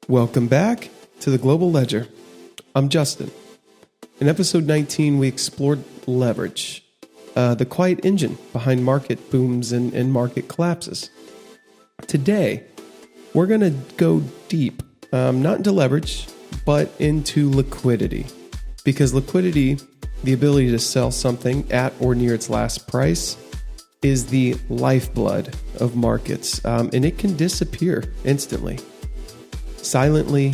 Welcome back to the Global Ledger. I'm Justin. In episode 19, we explored leverage, the quiet engine behind market booms and market collapses. Today, we're going to go deep, not into leverage, but into liquidity. Because liquidity, the ability to sell something at or near its last price, is the lifeblood of markets, and it can disappear instantly. Silently,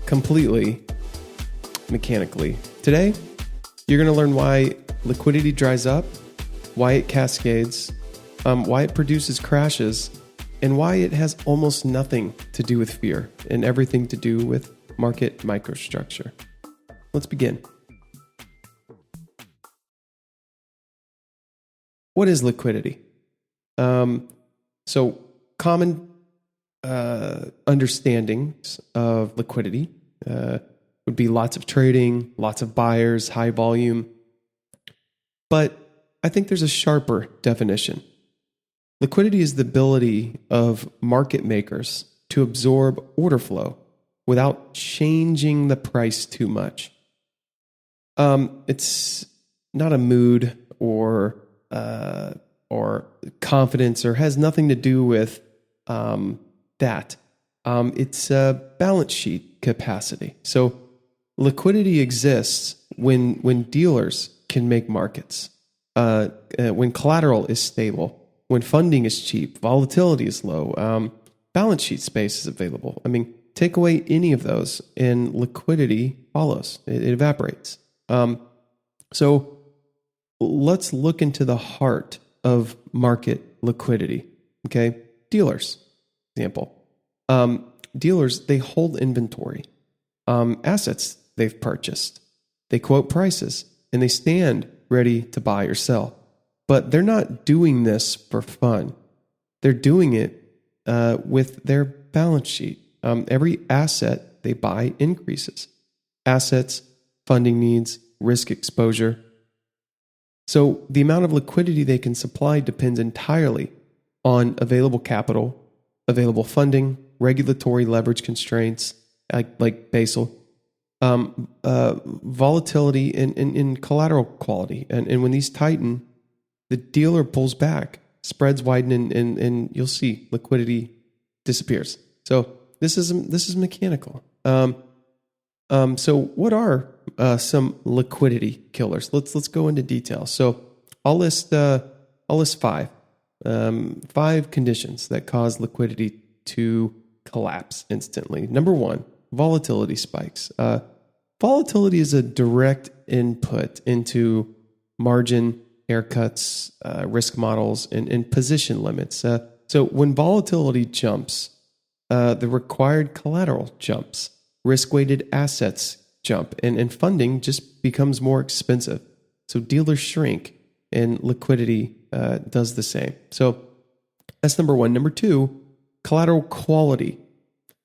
completely, mechanically. Today, you're going to learn why liquidity dries up, why it cascades, why it produces crashes, and why it has almost nothing to do with fear and everything to do with market microstructure. Let's begin. What is liquidity? So common understandings of liquidity would be lots of trading, lots of buyers, high volume. But I think there's a sharper definition. Liquidity is the ability of market makers to absorb order flow without changing the price too much. It's not a mood or confidence, or has nothing to do with that. It's a balance sheet capacity. So liquidity exists when dealers can make markets, when collateral is stable, when funding is cheap, volatility is low, balance sheet space is available. I mean, take away any of those and liquidity follows. It evaporates. So let's look into the heart of market liquidity. Okay, dealers. Example. Dealers, they hold inventory, assets they've purchased. They quote prices and they stand ready to buy or sell. But they're not doing this for fun. They're doing it with their balance sheet. Every asset they buy increases. Assets, funding needs, risk exposure. So the amount of liquidity they can supply depends entirely on available capital, available funding, regulatory leverage constraints like Basel, volatility and collateral quality. And when these tighten, the dealer pulls back, spreads widen, and you'll see liquidity disappears. So this is mechanical. So what are some liquidity killers? Let's go into detail. So I'll list five conditions that cause liquidity to collapse instantly. Number one, volatility spikes. Volatility is a direct input into margin, haircuts, risk models, and position limits. So when volatility jumps, the required collateral jumps, risk-weighted assets jump, and funding just becomes more expensive. So dealers shrink, and liquidity does the same. So that's number one. Number two, collateral quality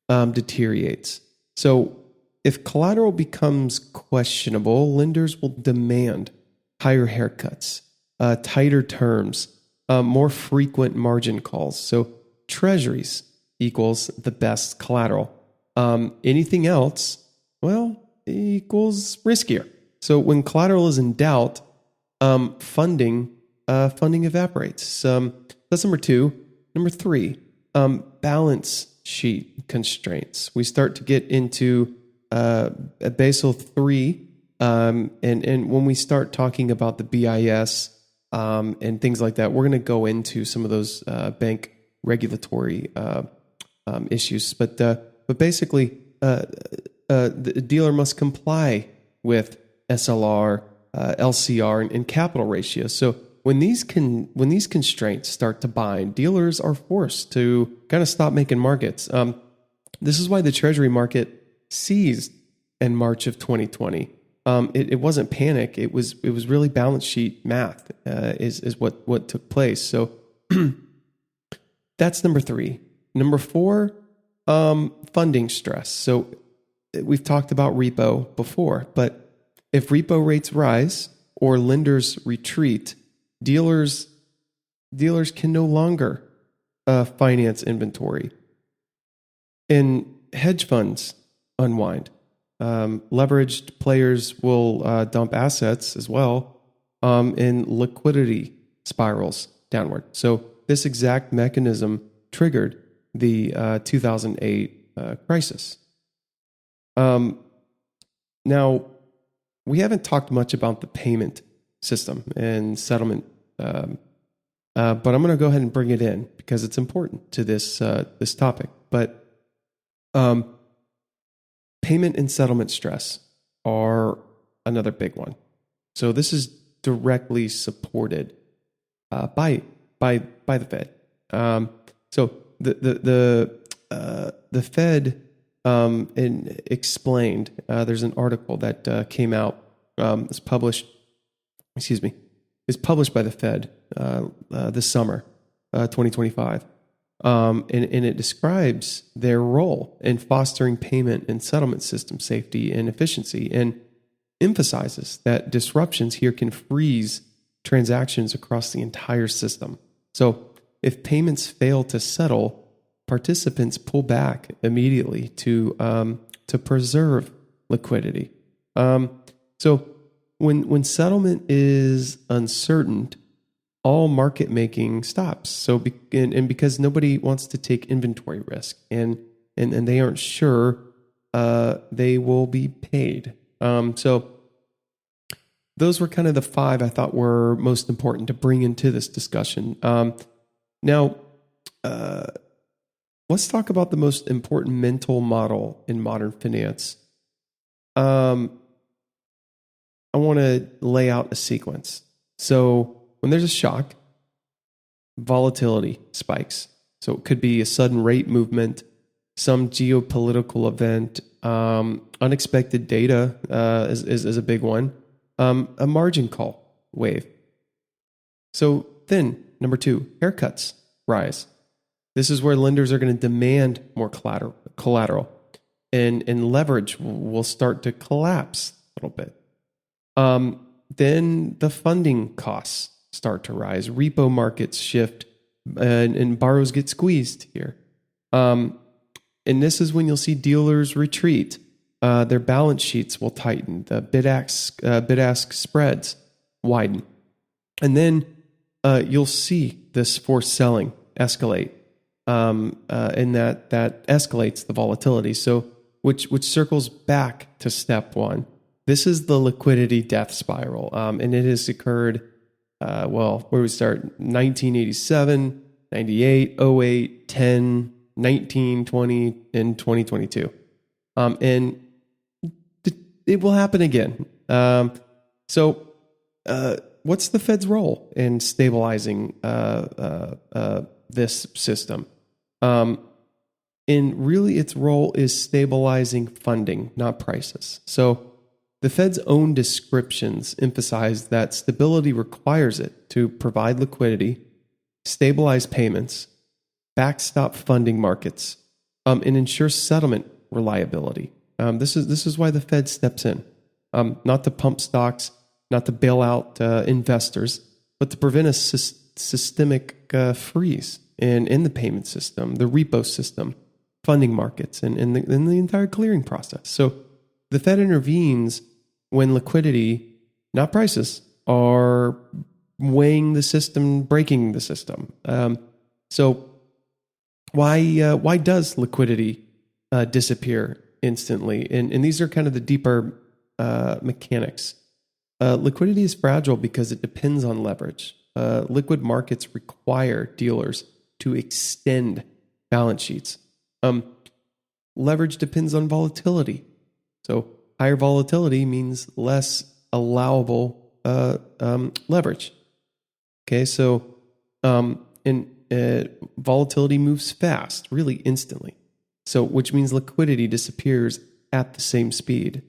deteriorates. So if collateral becomes questionable, lenders will demand higher haircuts, tighter terms, more frequent margin calls. So treasuries equals the best collateral. Anything else, well, equals riskier. So when collateral is in doubt, funding evaporates. That's number two. Number three, balance sheet constraints. We start to get into Basel III, and when we start talking about the BIS and things like that, we're going to go into some of those bank regulatory issues. But basically, the dealer must comply with SLR, LCR, and capital ratios. So when these constraints start to bind, dealers are forced to kind of stop making markets. This is why the Treasury market seized in March of 2020. It wasn't panic. It was really balance sheet math is what took place. So that's number three. Number four, funding stress. So we've talked about repo before, but if repo rates rise or lenders retreat, dealers can no longer finance inventory. And hedge funds unwind. Leveraged players will dump assets as well, and liquidity spirals downward. So this exact mechanism triggered the 2008 crisis. Now, we haven't talked much about the payment system and settlement, but I'm going to go ahead and bring it in because it's important to this topic. But payment and settlement stress are another big one. So this is directly supported by the Fed. So the Fed explained. There's an article that came out. Is published by the Fed this summer, 2025. And it describes their role in fostering payment and settlement system safety and efficiency, and emphasizes that disruptions here can freeze transactions across the entire system. So if payments fail to settle, participants pull back immediately to preserve liquidity. So when settlement is uncertain, all market making stops. So because nobody wants to take inventory risk, and they aren't sure they will be paid. So those were kind of the five I thought were most important to bring into this discussion. Now, let's talk about the most important mental model in modern finance. I want to lay out a sequence. So when there's a shock, volatility spikes. So it could be a sudden rate movement, some geopolitical event, unexpected data is a big one, a margin call wave. So then, number two, haircuts rise. This is where lenders are going to demand more collateral, and leverage will start to collapse a little bit. Then the funding costs start to rise. Repo markets shift, and borrowers get squeezed here. And this is when you'll see dealers retreat. Their balance sheets will tighten. The bid-ask spreads widen. And then you'll see this forced selling escalate. And that escalates the volatility. So which circles back to step one. This is the liquidity death spiral. And it has occurred, where we start, 1987, 98, 08, 10, 19, 20, and 2022. And it will happen again. So what's the Fed's role in stabilizing this system? And really its role is stabilizing funding, not prices. So the Fed's own descriptions emphasize that stability requires it to provide liquidity, stabilize payments, backstop funding markets, and ensure settlement reliability. This is why the Fed steps in, not to pump stocks, not to bail out investors, but to prevent a systemic freeze in the payment system, the repo system, funding markets, and in the entire clearing process. So the Fed intervenes when liquidity, not prices, are weighing the system, breaking the system. So why does liquidity disappear instantly? And these are kind of the deeper mechanics. Liquidity is fragile because it depends on leverage. Liquid markets require dealers to extend balance sheets. Leverage depends on volatility. So higher volatility means less allowable leverage. Okay, so volatility moves fast, really instantly. So which means liquidity disappears at the same speed.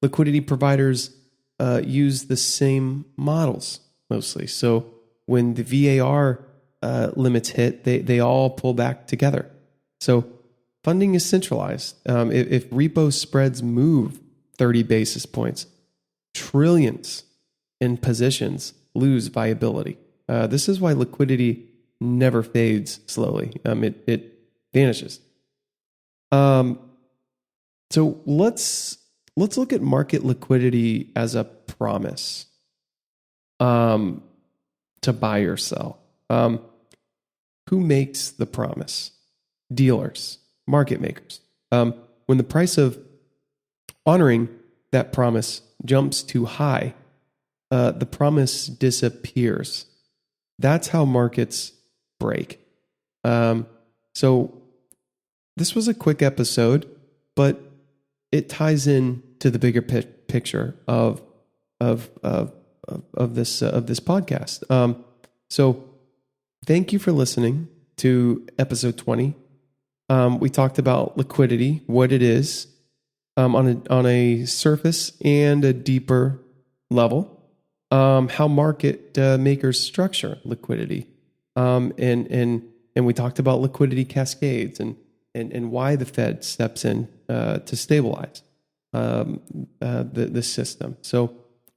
Liquidity providers use the same models mostly. So when the VAR limits hit, they all pull back together. So funding is centralized. If repo spreads move 30 basis points, trillions in positions lose viability. This is why liquidity never fades slowly. It vanishes. So let's look at market liquidity as a promise to buy or sell. Who makes the promise? Dealers, market makers. When the price of honoring that promise jumps too high, the promise disappears. That's how markets break. So this was a quick episode, but it ties in to the bigger picture of this podcast. So thank you for listening to episode 20. We talked about liquidity, what it is, on a surface and a deeper level. How market makers structure liquidity, and we talked about liquidity cascades and why the Fed steps in to stabilize the system. So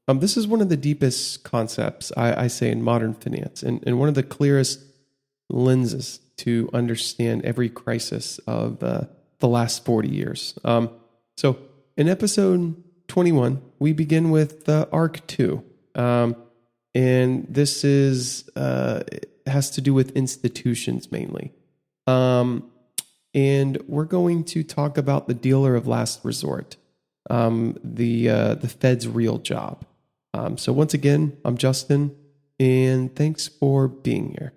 this is one of the deepest concepts I say in modern finance, and one of the clearest lenses to understand every crisis of the last 40 years. So in episode 21, we begin with Arc 2. And this has to do with institutions mainly. And we're going to talk about the dealer of last resort, the Fed's real job. So once again, I'm Justin, and thanks for being here.